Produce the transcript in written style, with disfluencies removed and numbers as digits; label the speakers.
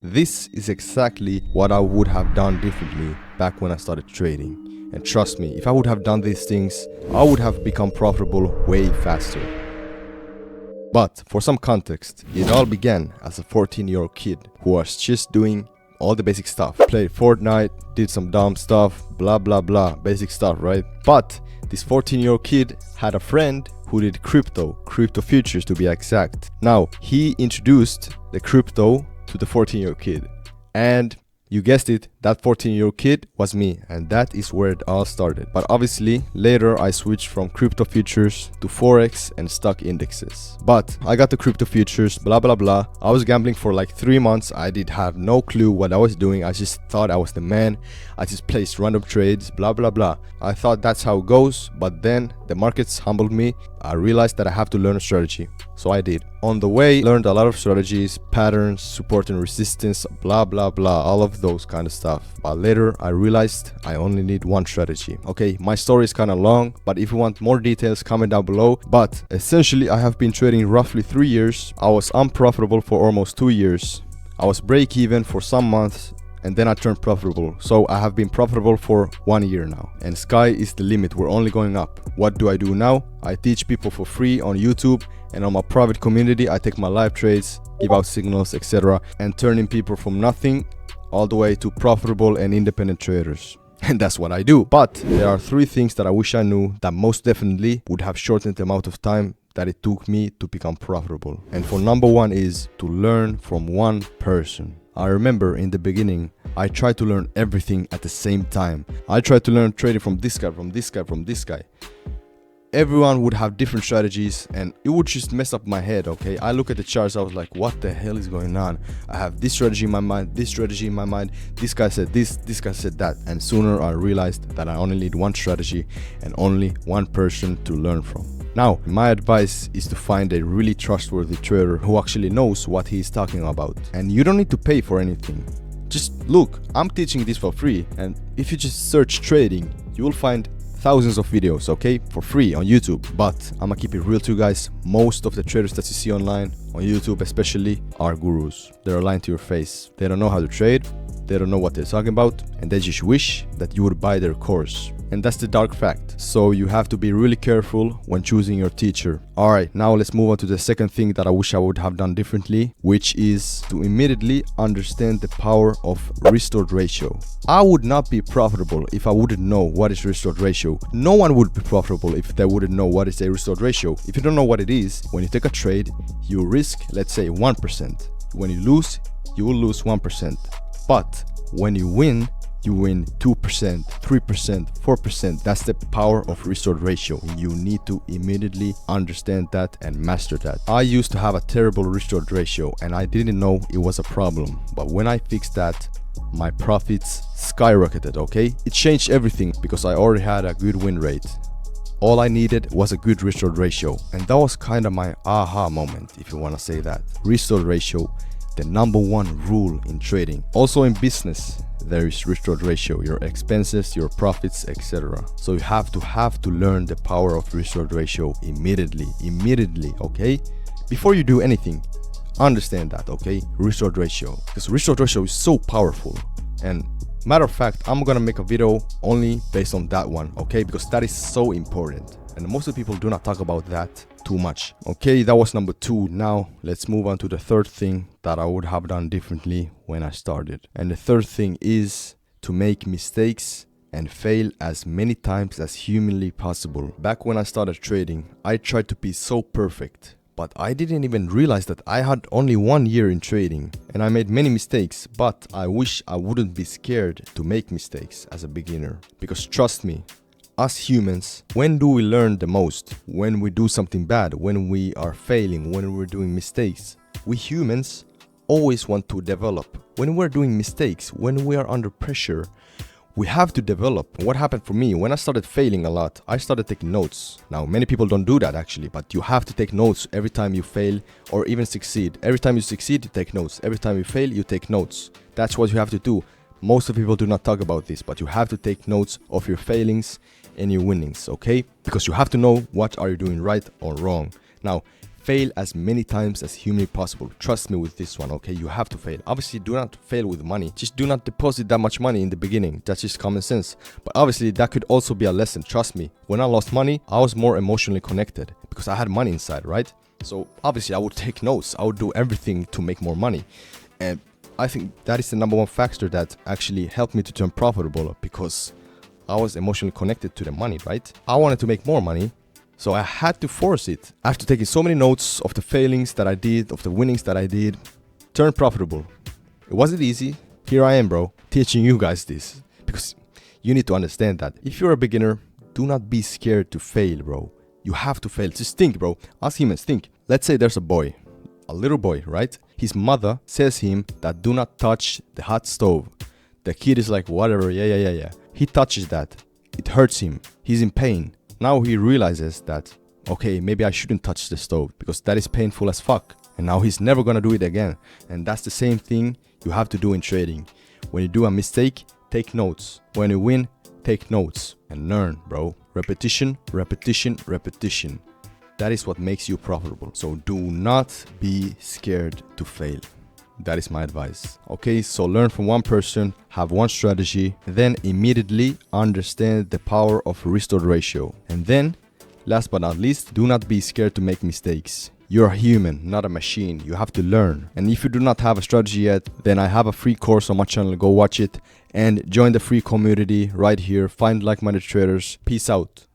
Speaker 1: This is exactly what I would have done differently back when I started trading. And trust me, if I would have done these things, I would have become profitable way faster. But for some context, it all began as a 14-year-old kid who was just doing all the basic stuff. Played Fortnite, did some dumb stuff, blah blah blah, basic stuff, right? But this 14-year-old kid had a friend who did crypto futures to be exact. Now, he introduced the crypto to the 14-year-old kid. And you guessed it, that 14-year-old kid was me, and that is where it all started. But obviously, later I switched from crypto futures to forex and stock indexes. But I got the crypto futures, blah blah blah. I was gambling for like 3 months. I did have no clue what I was doing. I just thought I was the man. I just placed random trades, blah blah blah. I thought that's how it goes, but then the markets humbled me. I realized that I have to learn a strategy. So I did. On the way, learned a lot of strategies, patterns, support and resistance, blah blah blah, all of those kind of stuff. But later I realized I only need one strategy. Okay, my story is kind of long, but if you want more details, comment down below. But essentially, I have been trading roughly 3 years. I was unprofitable for almost 2 years. I was break even for some months, and then I turned profitable. So I have been profitable for 1 year now, and sky is the limit. We're only going up. What do I do now? I teach people for free on YouTube, and on my private community I take my live trades, give out signals, etc., and turning people from nothing all the way to profitable and independent traders. And that's what I do. But there are 3 things that I wish I knew that most definitely would have shortened the amount of time that it took me to become profitable. And for number 1 is to learn from one person. I remember in the beginning, I tried to learn everything at the same time. I tried to learn trading from this guy, from this guy, from this guy. Everyone would have different strategies and it would just mess up my head, okay? I look at the charts, I was like, what the hell is going on? I have this strategy in my mind, this strategy in my mind, this guy said this guy said that. And sooner I realized that I only need one strategy and only one person to learn from. Now, my advice is to find a really trustworthy trader who actually knows what he is talking about. And you don't need to pay for anything. Just look, I'm teaching this for free, and if you just search trading, you will find thousands of videos, okay, for free on YouTube. But I'ma keep it real to you guys. Most of the traders that you see online, on YouTube especially, are gurus. They're lying to your face. They don't know how to trade, they don't know what they're talking about, and they just wish that you would buy their course. And that's the dark fact. So you have to be really careful when choosing your teacher. Alright, now let's move on to the second thing that I wish I would have done differently, which is to immediately understand the power of risk-reward ratio. I would not be profitable if I wouldn't know what is risk-reward ratio. No one would be profitable if they wouldn't know what is a risk-reward ratio. If you don't know what it is, when you take a trade, you risk, let's say 1%. When you lose, you will lose 1%. But when you win 2%, 3%, 4%. That's the power of risk-reward ratio. You need to immediately understand that and master that. I used to have a terrible risk-reward ratio and I didn't know it was a problem. But when I fixed that, my profits skyrocketed, okay? It changed everything because I already had a good win rate. All I needed was a good risk-reward ratio. And that was kind of my aha moment, if you want to say that. Risk-reward ratio, the number 1 rule in trading. Also in business, there is risk-reward ratio, your expenses, your profits, etc. So you have to learn the power of risk-reward ratio immediately, okay? Before you do anything, understand that, okay? Risk-reward ratio, because risk-reward ratio is so powerful. And matter of fact, I'm gonna make a video only based on that one, okay? Because that is so important, and most of the people do not talk about that too much. Okay, that was number 2. Now let's move on to the third thing that I would have done differently when I started. And the third thing is to make mistakes and fail as many times as humanly possible. Back when I started trading, I tried to be so perfect, but I didn't even realize that I had only 1 year in trading and I made many mistakes. But I wish I wouldn't be scared to make mistakes as a beginner, because trust me, us humans, when do we learn the most? When we do something bad, when we are failing, when we're doing mistakes. We humans always want to develop. When we're doing mistakes, when we are under pressure, we have to develop. What happened for me, when I started failing a lot, I started taking notes. Now, many people don't do that actually, but you have to take notes every time you fail or even succeed. Every time you succeed, you take notes. Every time you fail, you take notes. That's what you have to do. Most of the people do not talk about this, but you have to take notes of your failings and your winnings, okay? Because you have to know what are you doing right or wrong. Now, Fail as many times as humanly possible. Trust me with this one, okay? You have to fail. Obviously, do not fail with money. Just do not deposit that much money in the beginning. That's just common sense. But obviously, that could also be a lesson. Trust me. When I lost money, I was more emotionally connected because I had money inside, right? So obviously, I would take notes. I would do everything to make more money. And I think that is the number one factor that actually helped me to turn profitable, because I was emotionally connected to the money, right? I wanted to make more money. So I had to force it. After taking so many notes of the failings that I did, of the winnings that I did, turn profitable. It wasn't easy. Here I am, bro, teaching you guys this. Because you need to understand that if you're a beginner, do not be scared to fail, bro. You have to fail. Just think, bro. Us humans, think. Let's say there's a boy, a little boy, right? His mother says him that do not touch the hot stove. The kid is like, whatever, yeah. He touches that. It hurts him. He's in pain. Now he realizes that, okay, maybe I shouldn't touch the stove because that is painful as fuck. And now he's never gonna do it again. And that's the same thing you have to do in trading. When you do a mistake, take notes. When you win, take notes and learn, bro. Repetition, repetition, repetition. That is what makes you profitable. So do not be scared to fail. That is my advice. Okay, so learn from one person, have one strategy, then immediately understand the power of risk-reward ratio. And then, last but not least, do not be scared to make mistakes. You're a human, not a machine. You have to learn. And if you do not have a strategy yet, then I have a free course on my channel. Go watch it and join the free community right here. Find like-minded traders. Peace out.